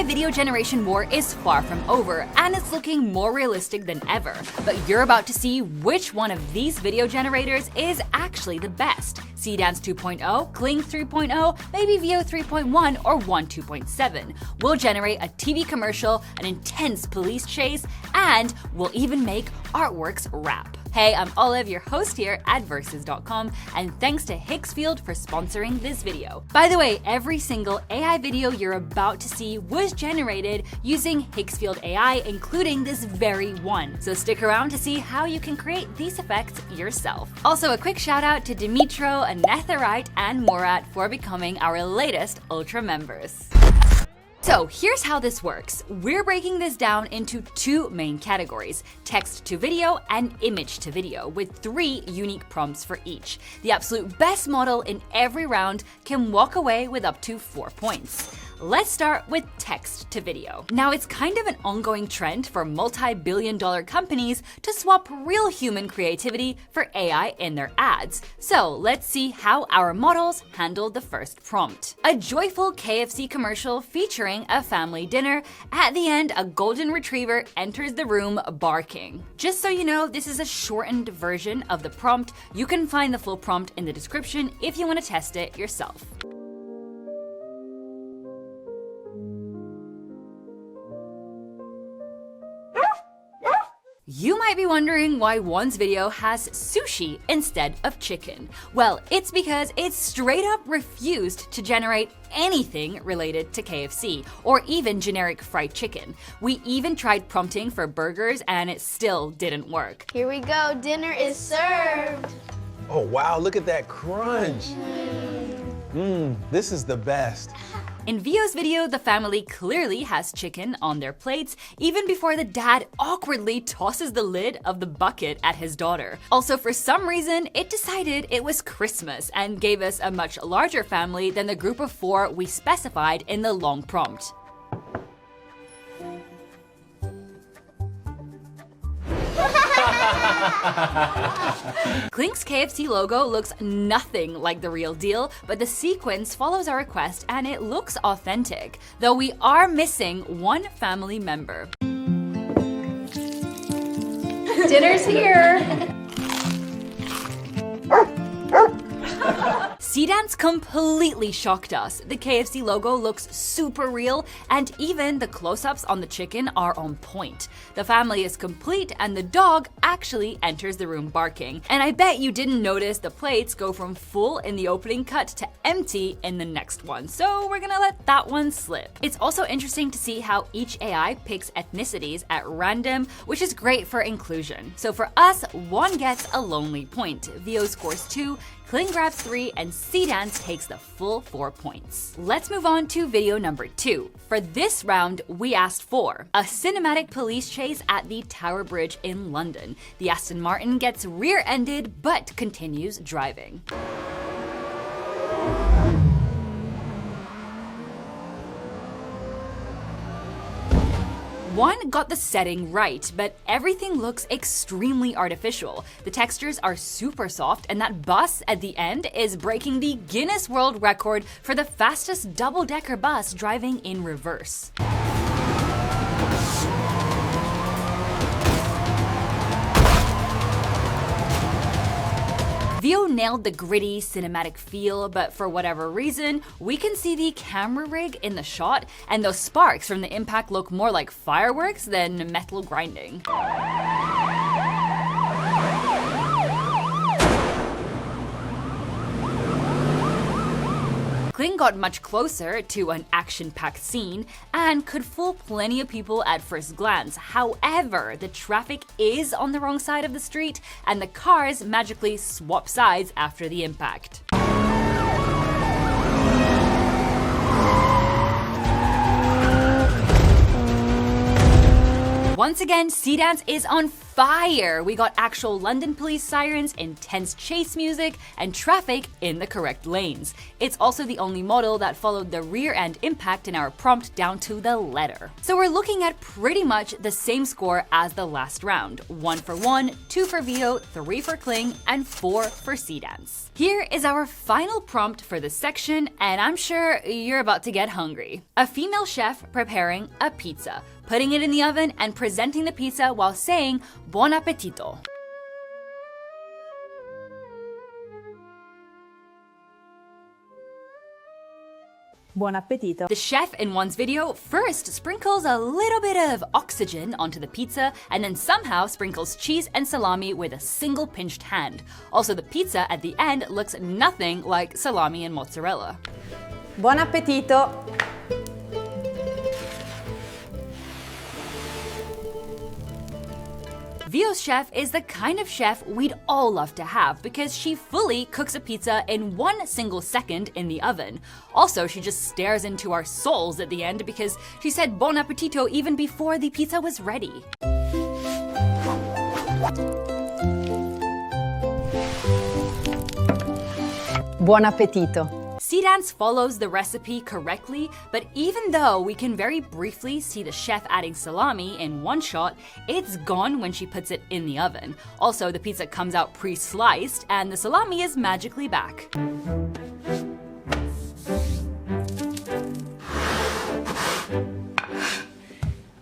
video generation war is far from over, and it's looking more realistic than ever. But you're about to see which one of these video generators is actually the best. Seedance 2.0, Kling 3.0, maybe Veo 3.1, or 2.7. We'll generate a TV commercial, an intense police chase, and we'll even make artworks rap. Hey, I'm Olive, your host here at Versus.com, and thanks to Higgsfield for sponsoring this video. By the way, every single AI video you're about to see was generated using Higgsfield AI, including this very one. So stick around to see how you can create these effects yourself. Also, a quick shout out to Dimitro, Netherite, and Morat for becoming our latest Ultra members. So here's how this works. We're breaking this down into two main categories, text to video and image to video, with 3 unique prompts for each. The absolute best model in every round can walk away with up to 4 points. Let's start with text to video. Now, it's kind of an ongoing trend for multi-billion-dollar companies to swap real human creativity for AI in their ads. So let's see how our models handled the first prompt. A joyful KFC commercial featuring a family dinner. At the end, a golden retriever enters the room barking. Just so you know, this is a shortened version of the prompt. You can find the full prompt in the description if you want to test it yourself. You might be wondering why one's video has sushi instead of chicken. Well, it's because it straight up refused to generate anything related to KFC or even generic fried chicken. We even tried prompting for burgers and it still didn't work. Here we go, dinner is served. Oh wow, look at that crunch. This is the best. In Veo's video, the family clearly has chicken on their plates, even before the dad awkwardly tosses the lid of the bucket at his daughter. Also, for some reason, it decided it was Christmas and gave us a much larger family than the group of 4 we specified in the long prompt. Kling's KFC logo looks nothing like the real deal, but the sequence follows our request and it looks authentic, though we are missing one family member. Dinner's here. Seedance completely shocked us. The KFC logo looks super real, and even the close-ups on the chicken are on point. The family is complete, and the dog actually enters the room barking. And I bet you didn't notice the plates go from full in the opening cut to empty in the next one, so we're gonna let that one slip. It's also interesting to see how each AI picks ethnicities at random, which is great for inclusion. So for us, one gets a lonely point. Veo scores 2, Kling grabs 3, and Seedance takes the full 4 points. Let's move on to video number 2. For this round, we asked for a cinematic police chase at the Tower Bridge in London. The Aston Martin gets rear-ended but continues driving. One got the setting right, but everything looks extremely artificial. The textures are super soft, and that bus at the end is breaking the Guinness World Record for the fastest double-decker bus driving in reverse. Veo nailed the gritty, cinematic feel, but for whatever reason, we can see the camera rig in the shot, and those sparks from the impact look more like fireworks than metal grinding. Kling got much closer to an action-packed scene and could fool plenty of people at first glance. However, the traffic is on the wrong side of the street and the cars magically swap sides after the impact. Once again, Seedance is on fire! We got actual London police sirens, intense chase music, and traffic in the correct lanes. It's also the only model that followed the rear end impact in our prompt down to the letter. So we're looking at pretty much the same score as the last round. 1 for 1, 2 for Veo, 3 for Kling, and 4 for Seedance. Here is our final prompt for this section, and I'm sure you're about to get hungry. A female chef preparing a pizza, putting it in the oven and presenting the pizza while saying "Buon appetito." Buon appetito. The chef in one's video first sprinkles a little bit of oxygen onto the pizza and then somehow sprinkles cheese and salami with a single pinched hand. Also, the pizza at the end looks nothing like salami and mozzarella. Buon appetito. Veo's chef is the kind of chef we'd all love to have because she fully cooks a pizza in 1 single second in the oven. Also, she just stares into our souls at the end because she said buon appetito even before the pizza was ready. Buon appetito. Seedance follows the recipe correctly, but even though we can very briefly see the chef adding salami in one shot, it's gone when she puts it in the oven. Also, the pizza comes out pre-sliced, and the salami is magically back.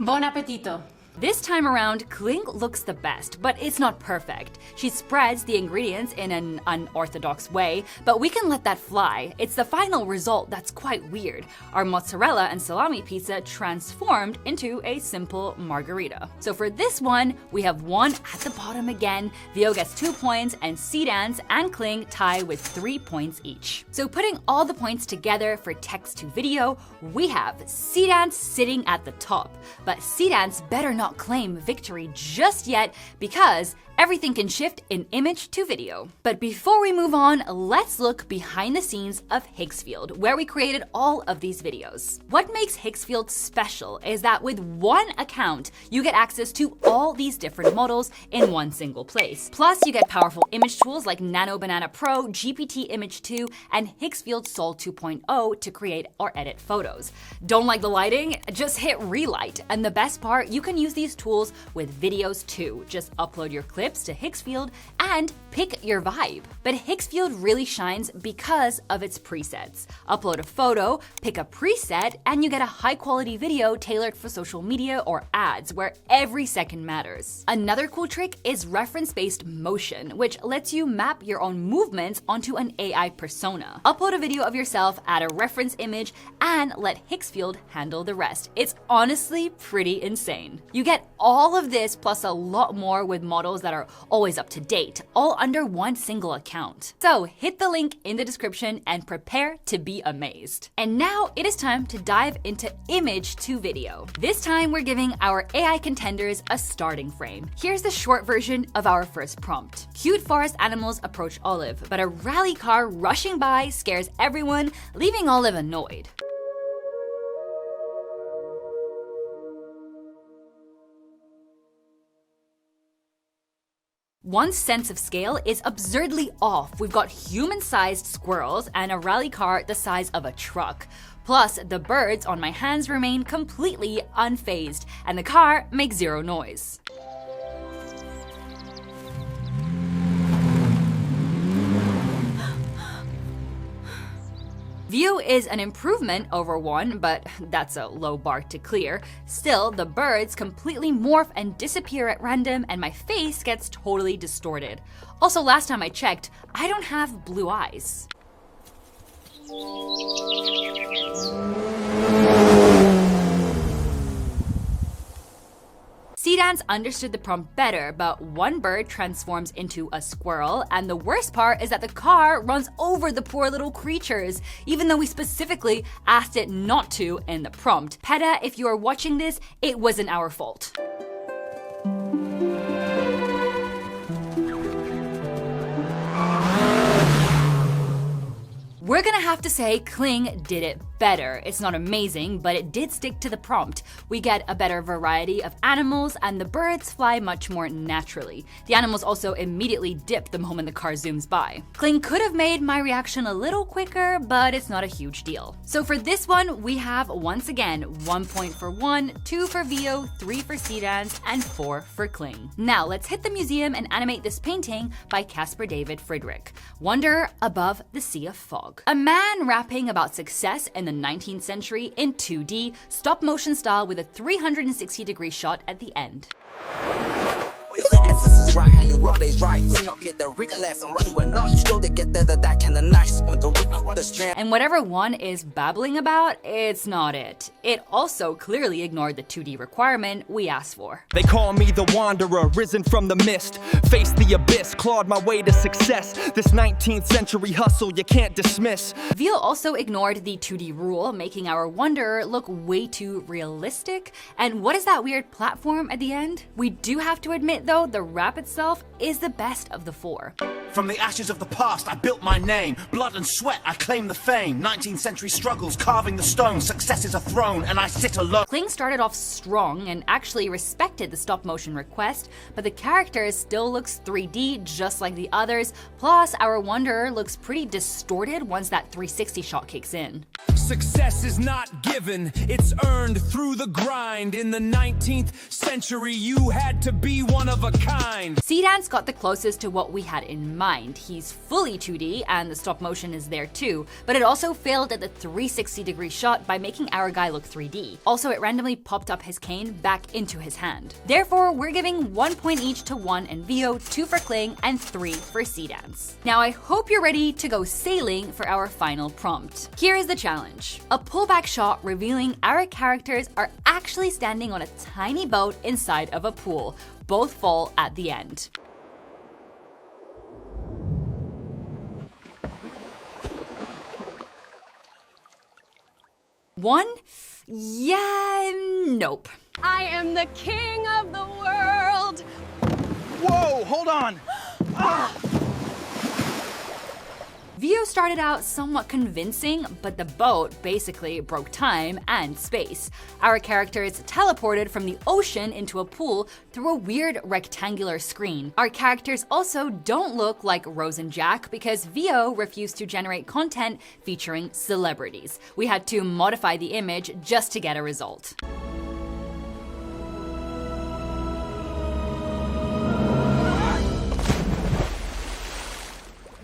Buon appetito. This time around, Kling looks the best, but it's not perfect. She spreads the ingredients in an unorthodox way, but we can let that fly. It's the final result that's quite weird. Our mozzarella and salami pizza transformed into a simple margarita. So for this one, we have 1 at the bottom again. Veo gets 2 points, and Seedance and Kling tie with 3 points each. So putting all the points together for text to video, we have Seedance sitting at the top. But Seedance better not claim victory just yet because everything can shift in image to video. But before we move on, let's look behind the scenes of Higgsfield, where we created all of these videos. What makes Higgsfield special is that with 1 account, you get access to all these different models in 1 single place. Plus, you get powerful image tools like Nano Banana Pro, GPT Image 2, and Higgsfield Sol 2.0 to create or edit photos. Don't like the lighting? Just hit relight. And the best part, you can use these tools with videos too. Just upload your clips to Higgsfield and pick your vibe. But Higgsfield really shines because of its presets. Upload a photo, pick a preset, and you get a high-quality video tailored for social media or ads where every second matters. Another cool trick is reference-based motion, which lets you map your own movements onto an AI persona. Upload a video of yourself, add a reference image, and let Higgsfield handle the rest. It's honestly pretty insane. You get all of this plus a lot more with models that are always up to date, all under 1 single account. So hit the link in the description and prepare to be amazed. And now it is time to dive into image to video. This time we're giving our AI contenders a starting frame. Here's the short version of our first prompt. Cute forest animals approach Olive, but a rally car rushing by scares everyone, leaving Olive annoyed. One's sense of scale is absurdly off. We've got human-sized squirrels and a rally car the size of a truck. Plus, the birds on my hands remain completely unfazed, and the car makes 0 noise. Veo is an improvement over 1, but that's a low bar to clear. Still, the birds completely morph and disappear at random, and my face gets totally distorted. Also, last time I checked, I don't have blue eyes. Seedance understood the prompt better, but 1 bird transforms into a squirrel, and the worst part is that the car runs over the poor little creatures, even though we specifically asked it not to in the prompt. PETA, if you are watching this, it wasn't our fault. We're gonna have to say Kling did it better. It's not amazing, but it did stick to the prompt. We get a better variety of animals, and the birds fly much more naturally. The animals also immediately dip the moment the car zooms by. Kling could have made my reaction a little quicker, but it's not a huge deal. So for this one, we have, once again, 1 point for 1, 2 for Veo, 3 for Seedance, and 4 for Kling. Now let's hit the museum and animate this painting by Caspar David Friedrich, Wonder Above the Sea of Fog. A man rapping about success in the 19th century in 2D, stop motion style with a 360-degree shot at the end. And whatever one is babbling about, it's not it. It also clearly ignored the 2D requirement we asked for. They call me the wanderer, risen from the mist, faced the abyss, clawed my way to success. This 19th century hustle you can't dismiss. Veo also ignored the 2D rule, making our wanderer look way too realistic. And what is that weird platform at the end? We do have to admit though, the rap itself is the best of the 4. From the ashes of the past, I built my name. Blood and sweat, I claim the fame. 19th century struggles, carving the stone. Success is a throne, and I sit alone. Kling started off strong and actually respected the stop motion request, but the character still looks 3D just like the others. Plus, our wanderer looks pretty distorted once that 360 shot kicks in. Success is not given, it's earned through the grind. In the 19th century, you had to be one of a kind. Seedance got the closest to what we had in mind. He's fully 2D and the stop motion is there too, but it also failed at the 360-degree shot by making our guy look 3D. Also, it randomly popped up his cane back into his hand. Therefore, we're giving 1 point each to 1 and Veo, 2 for Kling, and 3 for Seedance. Now I hope you're ready to go sailing for our final prompt. Here is the challenge. A pullback shot revealing our characters are actually standing on a tiny boat inside of a pool. Both fall at the end. One? Yeah, nope. I am the king of the world. Whoa, hold on. Veo started out somewhat convincing, but the boat basically broke time and space. Our characters teleported from the ocean into a pool through a weird rectangular screen. Our characters also don't look like Rose and Jack because Veo refused to generate content featuring celebrities. We had to modify the image just to get a result.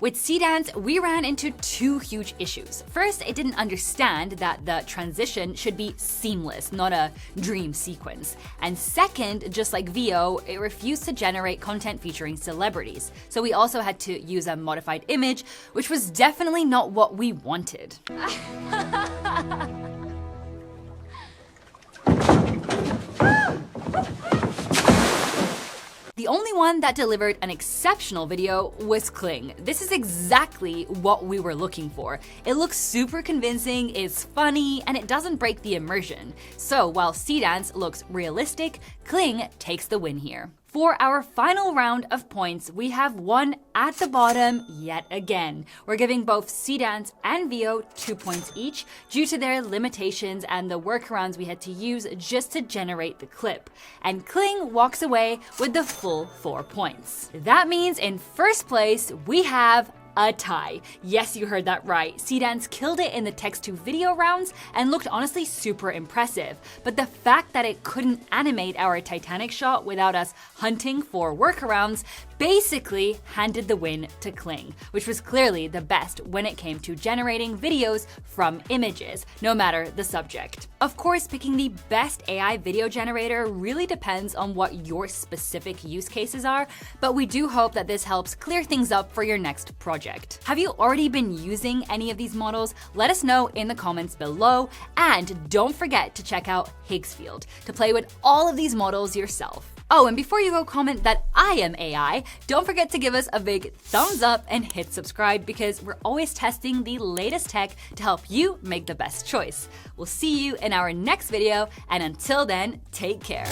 With Seedance, we ran into 2 huge issues. First, it didn't understand that the transition should be seamless, not a dream sequence. And second, just like Veo, it refused to generate content featuring celebrities. So we also had to use a modified image, which was definitely not what we wanted. The only one that delivered an exceptional video was Kling. This is exactly what we were looking for. It looks super convincing, it's funny, and it doesn't break the immersion. So while Seedance looks realistic, Kling takes the win here. For our final round of points, we have one at the bottom yet again. We're giving both Seedance and Veo 2 points each due to their limitations and the workarounds we had to use just to generate the clip. And Kling walks away with the full 4 points. That means in first place, we have a tie. Yes, you heard that right. Seedance killed it in the text-to-video rounds and looked honestly super impressive. But the fact that it couldn't animate our Titanic shot without us hunting for workarounds basically handed the win to Kling, which was clearly the best when it came to generating videos from images, no matter the subject. Of course, picking the best AI video generator really depends on what your specific use cases are, but we do hope that this helps clear things up for your next project. Have you already been using any of these models? Let us know in the comments below, and don't forget to check out Higgsfield to play with all of these models yourself. Oh, and before you go comment that I am AI, don't forget to give us a big thumbs up and hit subscribe because we're always testing the latest tech to help you make the best choice. We'll see you in our next video, and until then, take care.